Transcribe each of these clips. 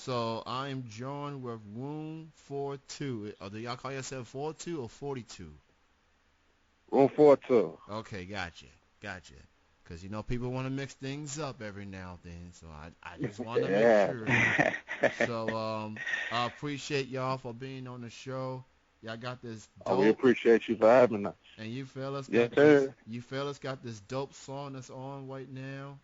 So I'm joined with Room 42. Do y'all call yourself 42 or 42? Room 4-2. Okay, gotcha. Because people want to mix things up every now and then, so I just want to make Yeah. sure. So I appreciate y'all for being on the show. Y'all got this Oh, we dope, appreciate you for having us. and Yes, sir. you fellas got this dope song that's on right now.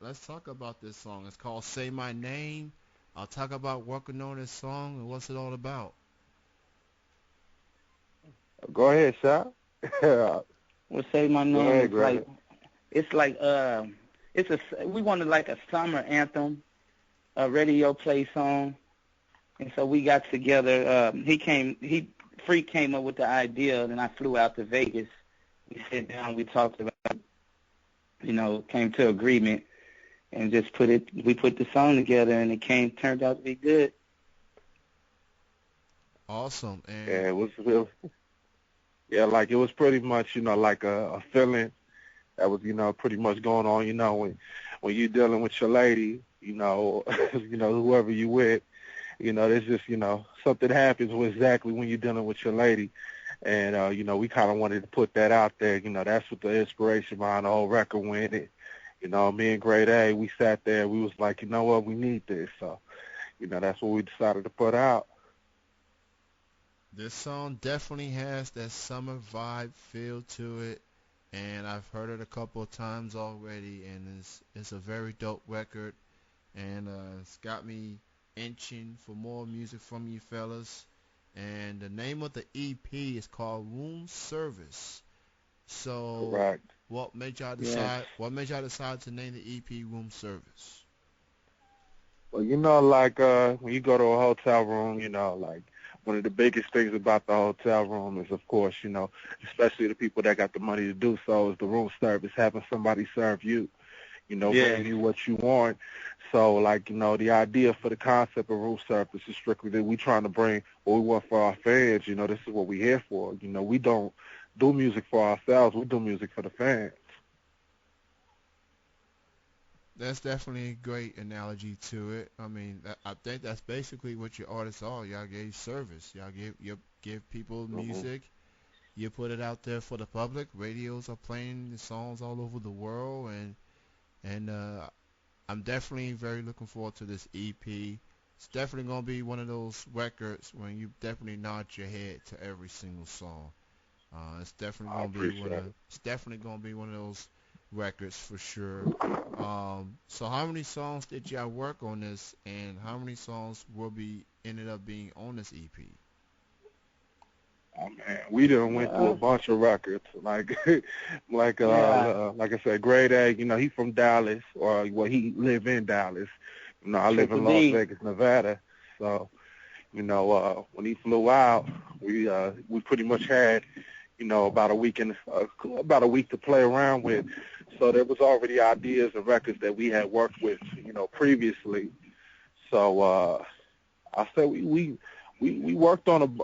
Let's talk about this song. It's called "Say My Name." I'll talk about working on this song and what's it all about. Go ahead, Shop. Go Well, say my name ahead, is like Greta. it's like we wanted like a summer anthem, a radio play song, and so we got together. Freak came up with the idea, and I flew out to Vegas. We sat down, we talked about, came to agreement, and just we put the song together, and turned out to be good. Awesome. And Yeah, yeah, like it was pretty much, like a feeling that was, pretty much going on, when you're dealing with your lady, whoever you with, there's just, something happens with exactly when you're dealing with your lady. And, we kind of wanted to put that out there. That's what the inspiration behind the whole record went. Me and Grade A, we sat there. We was like, you know what, we need this. So, that's what we decided to put out. this song definitely has that summer vibe feel to it, and I've heard it a couple of times already, and it's a very dope record, and it's got me inching for more music from you fellas. And the name of the EP is called Room Service. So, Correct. what made y'all Yes. decide? What made y'all decide to name the EP Room Service? Well, like when you go to a hotel room, like one of the biggest things about the hotel room is, of course, especially the people that got the money to do so, is the room service, having somebody serve you, Yes. bring you what you want. So, like, the idea for the concept of room service is strictly that we trying to bring what we want for our fans. This is what we're here for. We don't do music for ourselves. We do music for the fans. That's definitely a great analogy to it. I mean, I think that's basically what your artists are. Y'all give service. You give people Hmm. music. You put it out there for the public. Radios are playing the songs all over the world, and I'm definitely very looking forward to this EP. It's definitely gonna be one of those records when you definitely nod your head to every single song. It's definitely I gonna be appreciate it. one of those records for sure. So how many songs did y'all work on this, and how many songs will be ended up being on this EP? Oh man, we done went through a Uh, bunch of records. Like, yeah. like I said, Grade A. He from Dallas, or well, he live in Dallas. I live Triple in Las D. Vegas, Nevada. So, when he flew out, we pretty much had, about a week to play around with. So there was already ideas and records that we had worked with, previously. So I said we worked on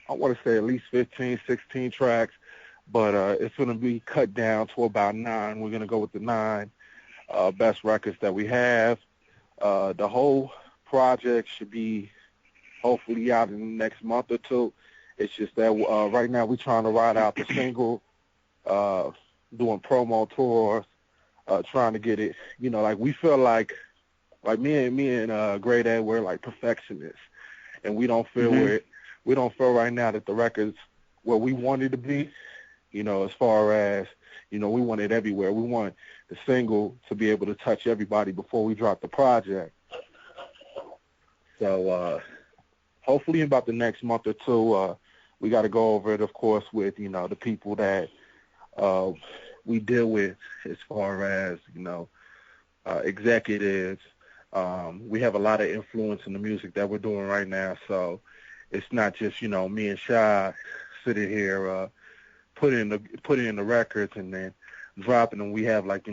I want to say at least 15, 16 tracks, but it's going to be cut down to about 9. We're going to go with the 9 best records that we have. The whole project should be hopefully out in the next month or two. It's just that right now we're trying to ride out the single, uh, doing promo tours, trying to get it. Like we feel like me and Great Ed, we're like perfectionists, and Mhm. we don't feel right now that the record's where we want it to be. As far as we want it everywhere. We want the single to be able to touch everybody before we drop the project. So hopefully in about the next month or two, we got to go over it, of course, with the people that uh, we deal with as far as executives. We have a lot of influence in the music that we're doing right now, so it's not just me and Shy sitting here putting in the records and then dropping them. We have like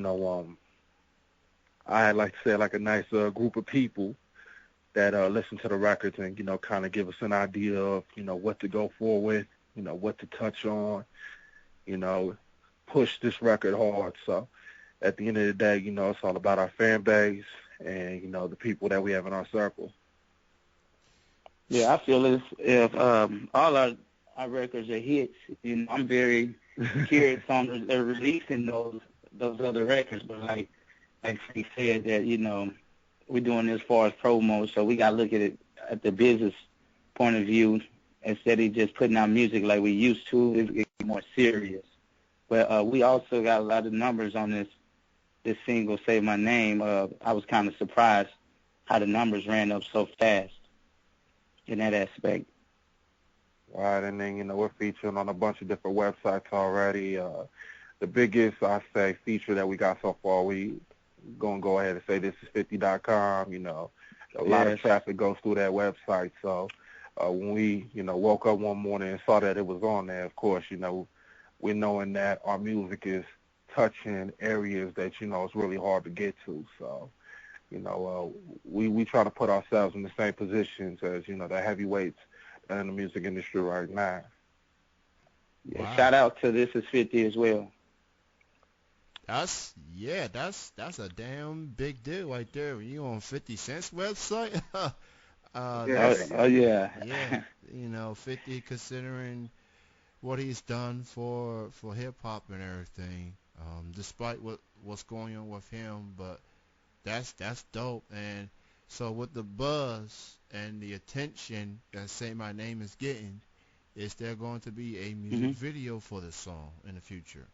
I like to say like a nice group of people that listen to the records and kind of give us an idea of what to go for with, what to touch on, you know push this record hard. So at the end of the day, it's all about our fan base and the people that we have in our circle. Yeah, I feel as if all our records are hits. You know, I'm very curious on releasing those other records, but like he said that we're doing this as far as promo, so we got to look at it at the business point of view instead of just putting out music like we used to. It's more serious. But we also got a lot of numbers on this single, Say My Name. I was kind of surprised how the numbers ran up so fast in that aspect. Right, and then, we're featuring on a bunch of different websites already. The biggest, I say, feature that we got so far, we going to go ahead and say this is 50.com. A lot of traffic goes through that website. So when we, woke up one morning and saw that it was on there, of course, we're knowing that our music is touching areas that, it's really hard to get to. So, we try to put ourselves in the same positions as, the heavyweights in the music industry right now. Yeah, Wow. shout out to This Is 50 as well. That's a damn big deal right there. You on 50 Cent's website? That's Yeah. yeah. 50 considering what he's done for hip hop and everything. Despite what's going on with him, but that's dope. And so with the buzz and the attention that Say My Name is getting, is there going to be a music video for this song in the future?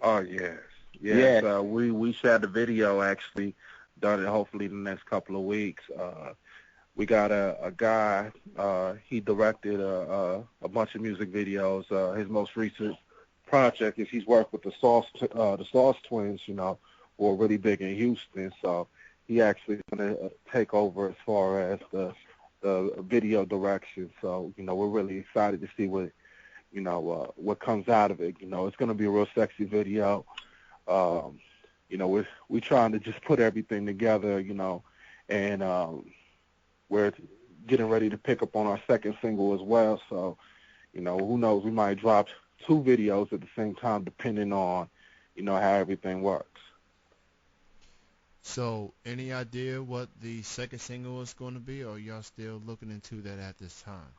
Oh, yes. Yes. We shot the video, actually, done it hopefully in the next couple of weeks. We got a guy, he directed a bunch of music videos. His most recent project is he's worked with the Sauce Twins, who are really big in Houston. So he actually is going to take over as far as the video direction. So, we're really excited to see what comes out of it. It's going to be a real sexy video. We're trying to just put everything together, and we're getting ready to pick up on our second single as well. So, who knows, we might drop 2 videos at the same time depending on, how everything works. So, any idea what the second single is going to be, or y'all still looking into that at this time?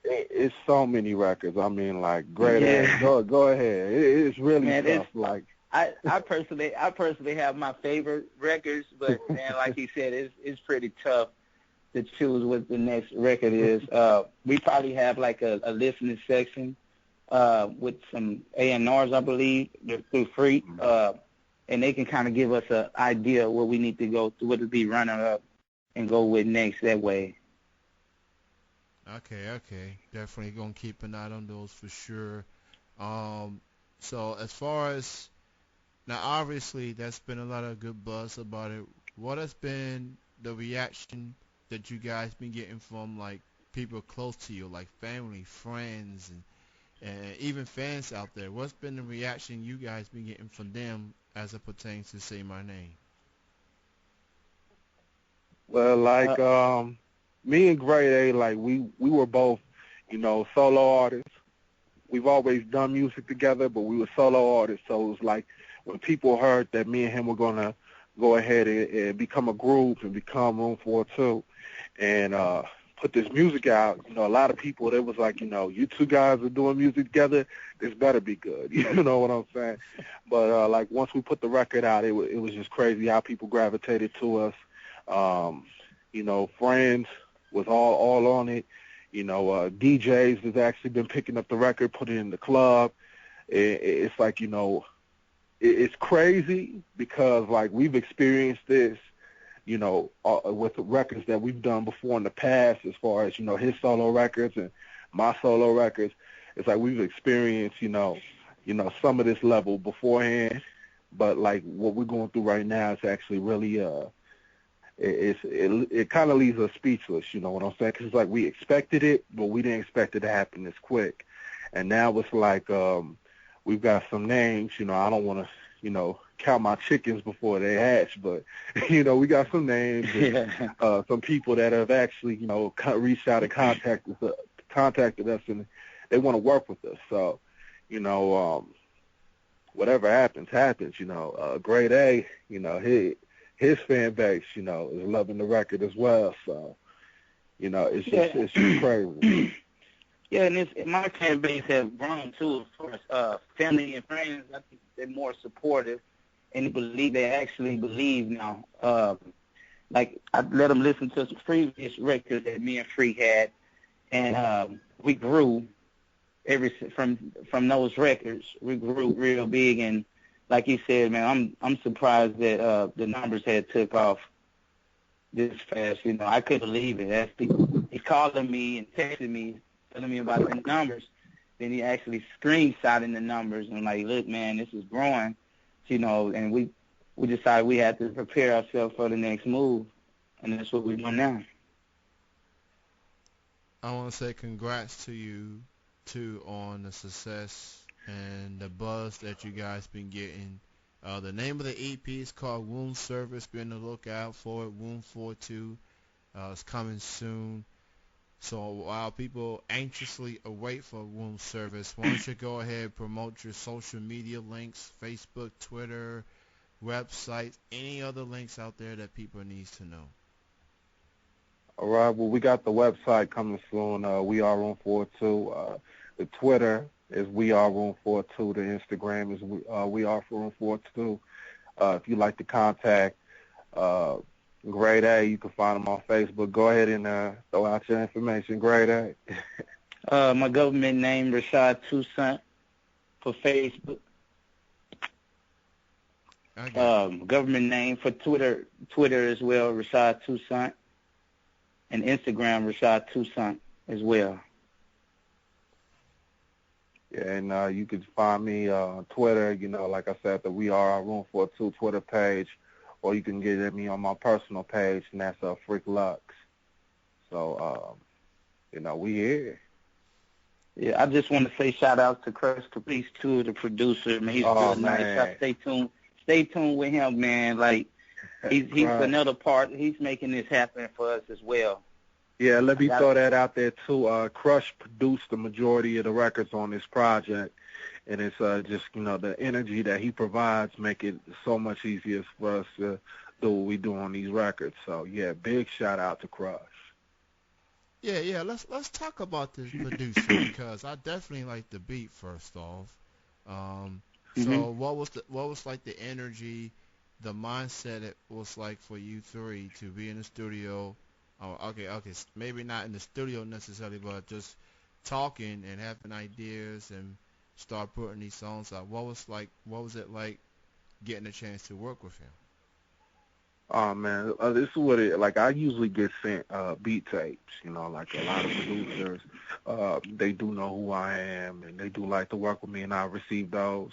It's so many records. I mean, great. Yeah. Go ahead. It's really tough. I personally have my favorite records, but man, like he said, it's pretty tough to choose what the next record is. We probably have a listening section with some A&Rs, I believe, through Freak, and they can kind of give us an idea of what we need to go through, what to be running up and go with next that way. Okay. Definitely going to keep an eye on those for sure. So as far as, now obviously there's been a lot of good buzz about it. What has been the reaction that you guys been getting from people close to you, like family, friends, and even fans out there? What's been the reaction you guys been getting from them as it pertains to Say My Name? Well, me and Grade A, we were both, solo artists. We've always done music together, but we were solo artists. So it was like when people heard that me and him were going to go ahead and become a group and become Room 42 and put this music out, a lot of people, they was like, you two guys are doing music together, this better be good. You know what I'm saying? But once we put the record out, it was just crazy how people gravitated to us. Friends was all on it. DJs has actually been picking up the record, putting it in the club. It's it's crazy because we've experienced this, with records that we've done before in the past, as far as, his solo records and my solo records. It's we've experienced, some of this level beforehand, but what we're going through right now is actually really, it kind of leaves us speechless, you know what I'm saying? Because it's we expected it, but we didn't expect it to happen this quick. And now it's we've got some names, I don't want to, count my chickens before they hatch, but, we got some names, and, some people that have actually, reached out and contacted us, and they want to work with us. So, whatever happens. Grade A, his fan base, is loving the record as well. So, It's just Yeah. crazy. Yeah, and my fan base has grown too. As far as family and friends, I think they're more supportive, and they actually believe now. Like I let them listen to some previous records that me and Free had, and we grew from those records. We grew real big, and like you said, man, I'm surprised that the numbers had took off this fast. I couldn't believe it. That's he calling me and texting me, telling me about the numbers. Then he actually screenshotting the numbers and like, look, man, this is growing. And we decided we had to prepare ourselves for the next move, and that's what we're doing now. I want to say congrats to you too on the success and the buzz that you guys been getting. The name of the EP is called Wound Service. Be on the lookout for it. Wound 42. It's coming soon. So while people anxiously await for Wound Service, why don't you go ahead and promote your social media links, Facebook, Twitter, websites, any other links out there that people needs to know. All right. Well, we got the website coming soon. We are Room 42. The Twitter is We Are Room 42. The Instagram is We Are Room 42. If you'd like to contact Grade A, you can find them on Facebook. Go ahead and throw out your information. Grade A. My government name, Rashad Toussaint, for Facebook. Government name for Twitter as well, Rashad Toussaint. And Instagram, Rashad Toussaint as well. Yeah, and you can find me on Twitter, like I said, the We Are Room 42 Twitter page, or you can get at me on my personal page, and that's Freak Lux. So, we here. Yeah, I just want to say shout out to Chris Caprice too, the producer. Man, he's real nice. I stay tuned with him, man. Like he's another part. He's making this happen for us as well. Yeah, let me throw that out there too. Crush produced the majority of the records on this project, and it's just the energy that he provides make it so much easier for us to do what we do on these records. So yeah, big shout out to Crush. Yeah. Let's talk about this producer because I definitely like the beat first off. So what was like the energy, the mindset it was like for you three to be in the studio? Oh, okay. Maybe not in the studio necessarily, but just talking and having ideas and start putting these songs out. What was it like getting a chance to work with him? Oh man, this is what I usually get sent beat tapes. Like a lot of producers, they do know who I am and they do like to work with me, and I receive those.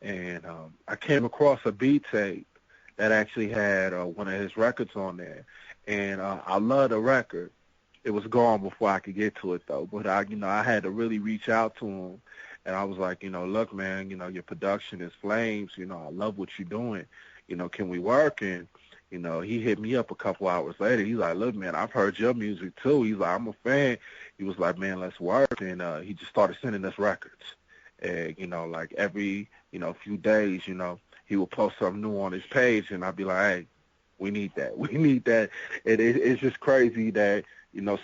And I came across a beat tape that actually had one of his records on there, and I love the record. It was gone before I could get to it though, but I had to really reach out to him, and I was like, look, man, your production is flames. I love what you're doing. Can we work? And he hit me up a couple hours later. He's like, look, man, I've heard your music too. He's like, I'm a fan. He was like, man, let's work. And he just started sending us records. And, like every, few days, he would post something new on his page. And I'd be like, hey, we need that. We need that. It's just crazy that,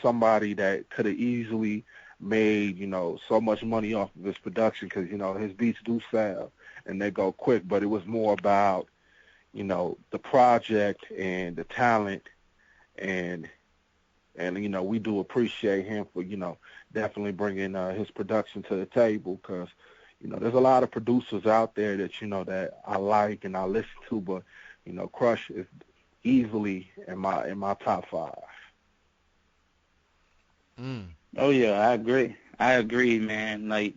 somebody that could have easily made, so much money off of his production because, his beats do sell and they go quick. But it was more about, the project and the talent, and we do appreciate him for, definitely bringing his production to the table because, there's a lot of producers out there that, that I like and I listen to, but, Crush is easily in my top 5. Oh, yeah, I agree, man. Like,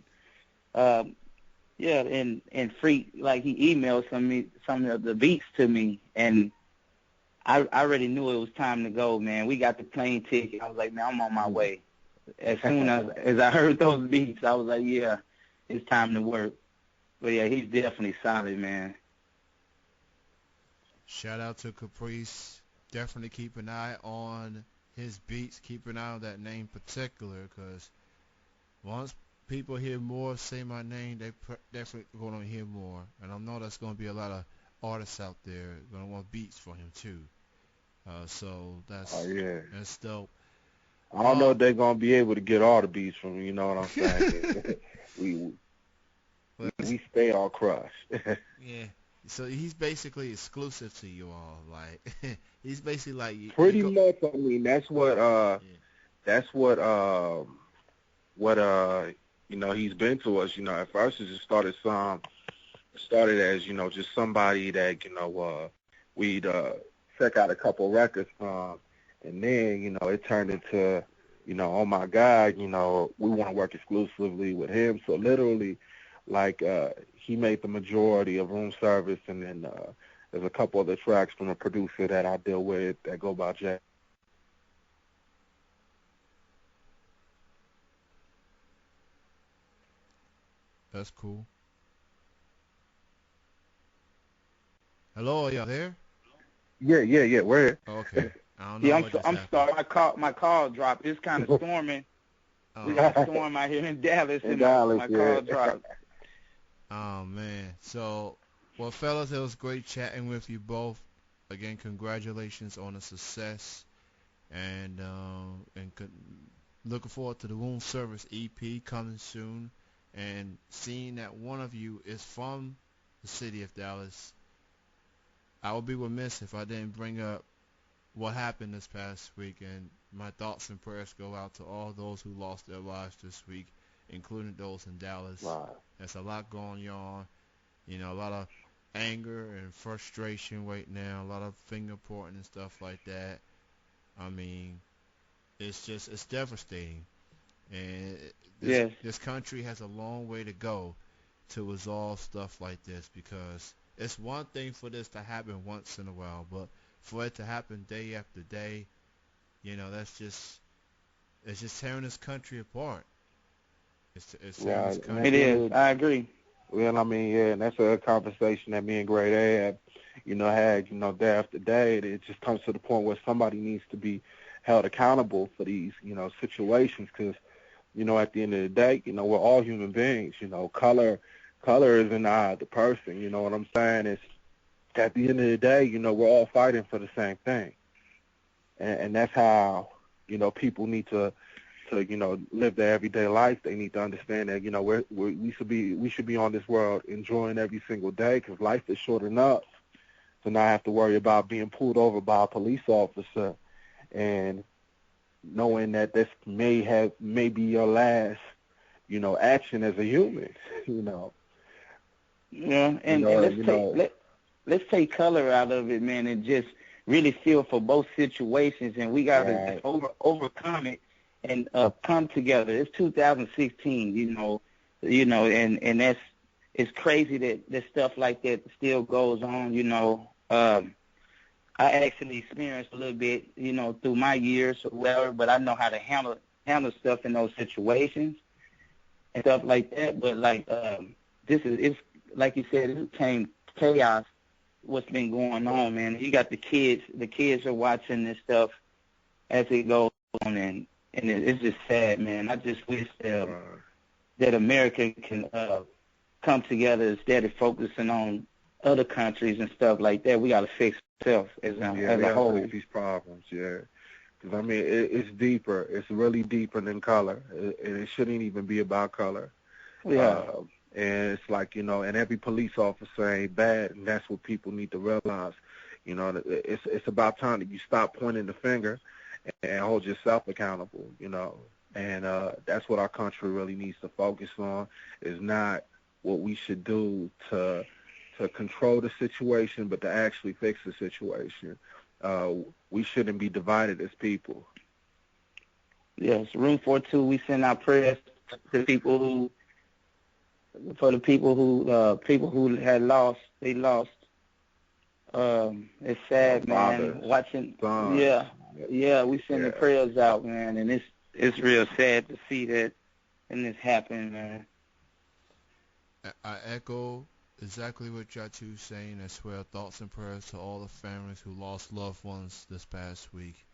yeah, and Freak, like he emailed some of the beats to me, and I already knew it was time to go, man. We got the plane ticket. I was like, man, I'm on my way. As soon as I heard those beats, I was like, yeah, it's time to work. But yeah, he's definitely solid, man. Shout out to Caprice. Definitely keep an eye on his beats. Keep an eye on that name particular, because once people hear more say my name, they definitely going to hear more. And I know that's going to be a lot of artists out there going to want beats for him too. So that's dope. I don't know if they're gonna be able to get all the beats from me. You know what I'm saying? 'Cause we we stay on crush. yeah. So he's basically exclusive to you all. Like he's basically like you Pretty go. much. I mean, Yeah. that's what he's been to us. You know, at first it just started as just somebody that we'd check out a couple records from, and then it turned into oh my God, we want to work exclusively with him. So literally, like he made the majority of Room Service, and then there's a couple other tracks from a producer that I deal with that go by Jay. That's cool. Hello, are y'all there? Yeah. Where? Okay. I don't know Yeah, what just I'm happened. sorry. My call dropped. It's kind of storming. We Oh. got a storm out here in Dallas, In and Dallas, my yeah. call dropped. Oh man. So, well, fellas, it was great chatting with you both. Again, congratulations on the success, and looking forward to the Room Service EP coming soon, and seeing that one of you is from the city of Dallas. I would be remiss if I didn't bring up what happened this past week, and my thoughts and prayers go out to all those who lost their lives this week, including those in Dallas. Right. There's a lot going on, a lot of anger and frustration right now, a lot of finger pointing and stuff like that. I mean, it's devastating, and this Yes, this country has a long way to go to resolve stuff like this, because it's one thing for this to happen once in a while, but for it to happen day after day, that's just it's just tearing this country apart. It's tearing this Right. And it at country. the end is. of the I agree. Well, I mean, yeah, and that's a conversation that me and Great A have, had, day after day. It just comes to the point where somebody needs to be held accountable for these, situations, because, at the end of the day, we're all human beings. Color is in the eye of the person. You know what I'm saying? It's at the end of the day, we're all fighting for the same thing, and that's how, people need to live their everyday life. They need to understand that we should be on this world enjoying every single day, because life is short enough to not have to worry about being pulled over by a police officer, and knowing that this may be your last action as a human. you know Yeah, you and know let's you take know let's take color out of it, man, and just really feel for both situations, and we got to just right. overcome it and come together. It's 2016, and that's it's crazy that stuff like that still goes on. I actually experienced a little bit, through my years or whatever, but I know how to handle stuff in those situations and stuff like that. But like it's like you said, it became chaos. What's been going on, man? You got the kids. The kids are watching this stuff as it goes on, and it's just sad, man. I just wish Right. that America can come together instead of focusing on other countries and stuff like that. We got to fix ourselves as Yeah, as we a got to whole. fix these problems. Yeah. Because, I mean, it's deeper. It's really deeper than color. And it shouldn't even be about color. Yeah. And it's like, and every police officer ain't bad, and that's what people need to realize. That it's about time that you stop pointing the finger and hold yourself accountable, And that's what our country really needs to focus on, is not what we should do to control the situation, but to actually fix the situation. We shouldn't be divided as people. Yes. Room 42. We send our prayers to people people who had lost. They lost. It's sad, man. Fathers, Watching. sons. Yeah. We send the Yeah. prayers out, man, and it's real sad to see that and this happen, man. I echo exactly what y'all two saying, as well. Thoughts and prayers to all the families who lost loved ones this past week,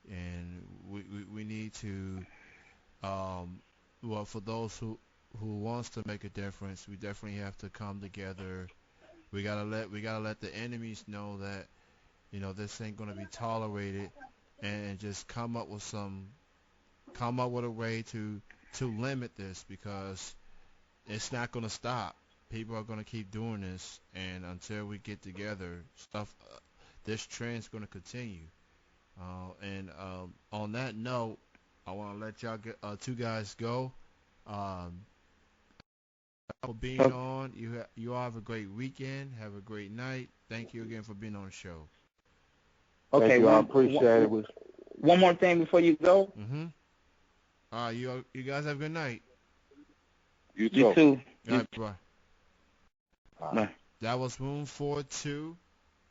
and we need to, well, for those who wants to make a difference, we definitely have to come together. We gotta let the enemies know that this ain't gonna be tolerated, and just come up with some come up with a way to limit this, because it's not going to stop. People are going to keep doing this, and until we get together, this trend's going to continue. And on that note, I want to let y'all two guys go. Um, for being on. You all have a great weekend. Have a great night. Thank you again for being on the show. Okay, Thank you. I appreciate it. One more thing before you go. Mm-hmm. You guys have a good night. You too. All right, bye. Bye. That was Room 42.